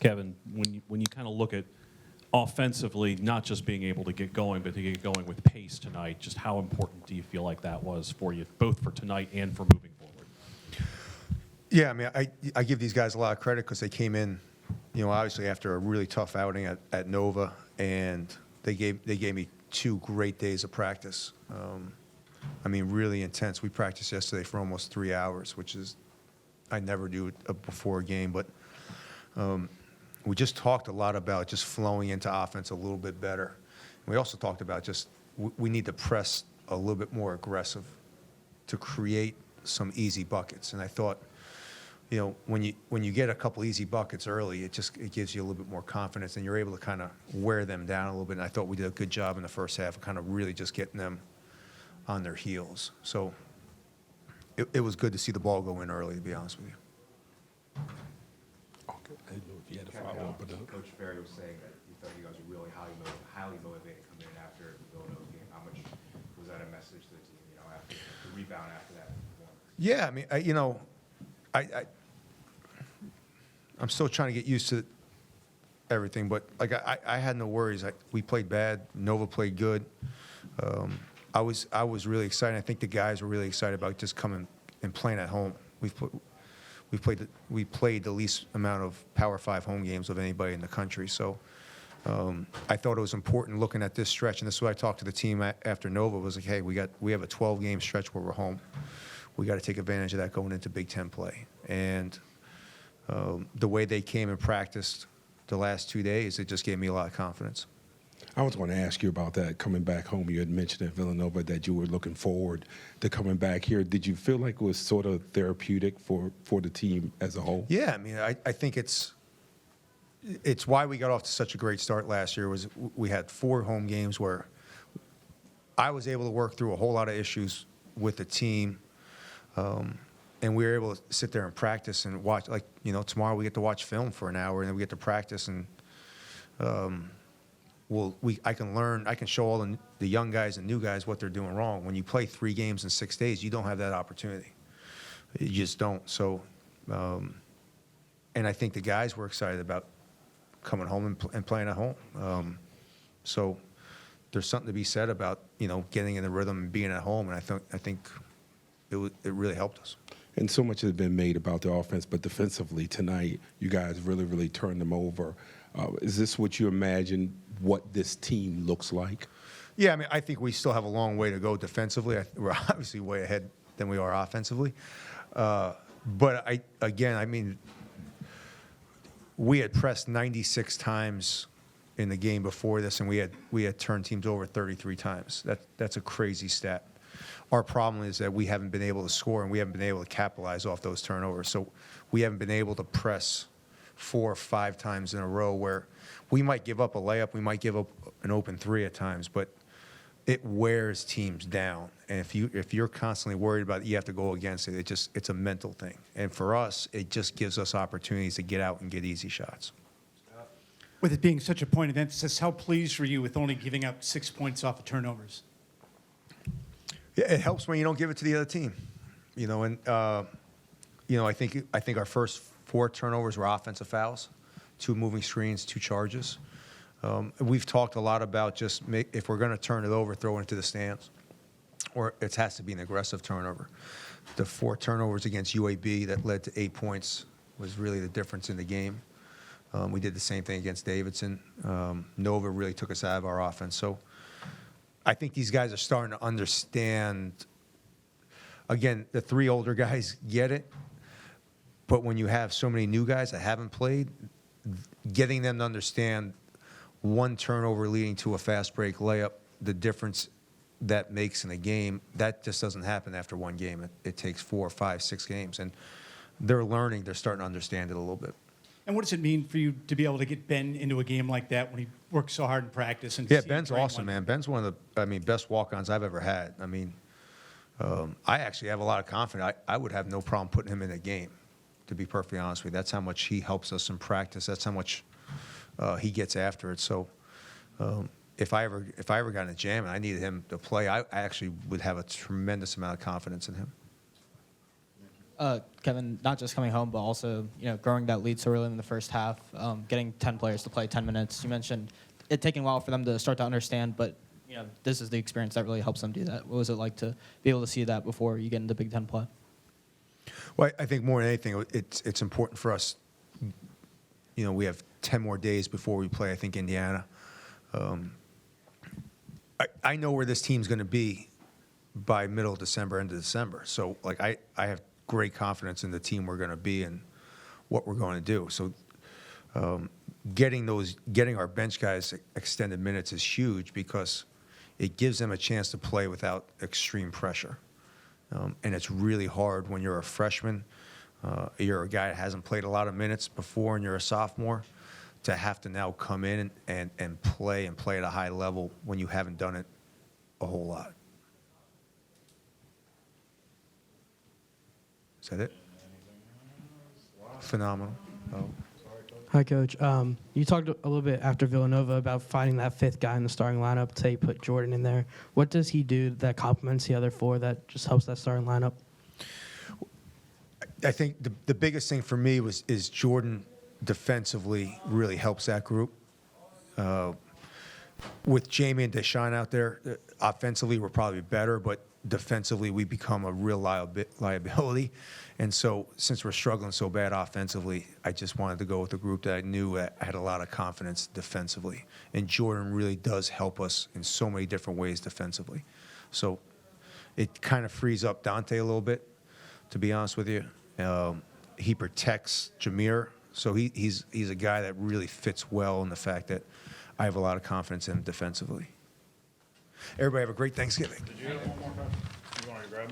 Kevin, when you kind of look at offensively, not just being able to get going, but to get going with pace tonight, just how important do you feel like that was for you, both for tonight and for moving forward? Yeah, I mean, I give these guys a lot of credit because they came in, obviously after a really tough outing at Nova, and they gave me 2 great days of practice. I mean, really intense. We practiced yesterday for almost 3 hours, which is I never do before a game, but we just talked a lot about just flowing into offense a little bit better. We also talked about just we need to press a little bit more aggressive to create some easy buckets. And I thought, when you get a couple easy buckets early, it gives you a little bit more confidence, and you're able to kind of wear them down a little bit. And I thought we did a good job in the first half of kind of really just getting them on their heels. So it was good to see the ball go in early, to be honest with you. Okay. I didn't know if you had a follow-up. Coach Ferry was saying that he thought you guys were really highly motivated coming in after the Villanova game. How much was that a message to the team, after the rebound after that performance? Yeah, I mean, I'm still trying to get used to everything, but like I had no worries. We played bad. Nova played good. I was really excited. I think the guys were really excited about just coming and playing at home. We played the least amount of Power 5 home games of anybody in the country. So I thought it was important looking at this stretch, and this is what I talked to the team after Nova was like, hey, we have a 12-game stretch where we're home. We got to take advantage of that going into Big Ten play. And the way they came and practiced the last 2 days, it just gave me a lot of confidence. I was going to ask you about that coming back home. You had mentioned at Villanova that you were looking forward to coming back here. Did you feel like it was sort of therapeutic for the team as a whole? Yeah, I mean, I think it's why we got off to such a great start last year. Was we had 4 home games where I was able to work through a whole lot of issues with the team, and we were able to sit there and practice and watch. Like, tomorrow we get to watch film for an hour, and then we get to practice, and I can learn. I can show all the young guys and new guys what they're doing wrong. When you play 3 games in 6 days, you don't have that opportunity. You just don't. So, and I think the guys were excited about coming home and playing at home. So there's something to be said about getting in the rhythm and being at home, and I think it really helped us. And so much has been made about the offense, but defensively tonight, you guys really, really turned them over. Is this what you imagine what this team looks like? Yeah, I mean, I think we still have a long way to go defensively. We're obviously way ahead than we are offensively. But I mean, we had pressed 96 times in the game before this, and we had turned teams over 33 times. That's a crazy stat. Our problem is that we haven't been able to score, and we haven't been able to capitalize off those turnovers. So we haven't been able to press 4 or 5 times in a row where we might give up a layup, we might give up an open 3 at times, but it wears teams down. And if you're constantly worried about it, you have to go against it. It's a mental thing. And for us, it just gives us opportunities to get out and get easy shots. With it being such a point of emphasis, how pleased were you with only giving up 6 points off of turnovers? Yeah, it helps when you don't give it to the other team. I think our first 4 turnovers were offensive fouls, 2 moving screens, 2 charges. We've talked a lot about just if we're going to turn it over, throw it into the stands, or it has to be an aggressive turnover. The 4 turnovers against UAB that led to 8 points was really the difference in the game. We did the same thing against Davidson. Nova really took us out of our offense. So I think these guys are starting to understand. Again, the 3 older guys get it, but when you have so many new guys that haven't played, getting them to understand 1 turnover leading to a fast break layup, the difference that makes in a game, that just doesn't happen after 1 game. It takes 4, 5, 6 games, and they're learning. They're starting to understand it a little bit. And what does it mean for you to be able to get Ben into a game like that when he works so hard in practice? And Yeah, Ben's awesome, man. Ben's one of the, best walk-ons I've ever had. I mean, I actually have a lot of confidence. I would have no problem putting him in a game, to be perfectly honest with you. That's how much he helps us in practice. That's how much he gets after it. So if I ever got in a jam and I needed him to play, I actually would have a tremendous amount of confidence in him. Kevin, not just coming home, but also growing that lead so early in the first half, getting 10 players to play 10 minutes. You mentioned it taking a while for them to start to understand, but this is the experience that really helps them do that. What was it like to be able to see that before you get into Big Ten play? Well, I think more than anything, it's important for us. We have 10 more days before we play, I think, Indiana. I know where this team's going to be by middle of December, end of December. So, I have great confidence in the team we're going to be and what we're going to do. So, getting our bench guys extended minutes is huge because it gives them a chance to play without extreme pressure. And it's really hard when you're a freshman, you're a guy that hasn't played a lot of minutes before, and you're a sophomore, to have to now come in and play at a high level when you haven't done it a whole lot. Is that it? Phenomenal. Oh. Hi, Coach. You talked a little bit after Villanova about finding that fifth guy in the starting lineup. Say you put Jordan in there. What does he do that complements the other four that just helps that starting lineup? I think the biggest thing for me is Jordan defensively really helps that group. With Jamie and Deshaun out there, offensively we're probably better, but defensively we become a real liability. And so since we're struggling so bad offensively, I just wanted to go with a group that I knew had a lot of confidence defensively. And Jordan really does help us in so many different ways defensively. So it kind of frees up Dante a little bit, to be honest with you. He protects Jameer, so he's a guy that really fits well in the fact that I have a lot of confidence in him defensively. Everybody have a great Thanksgiving.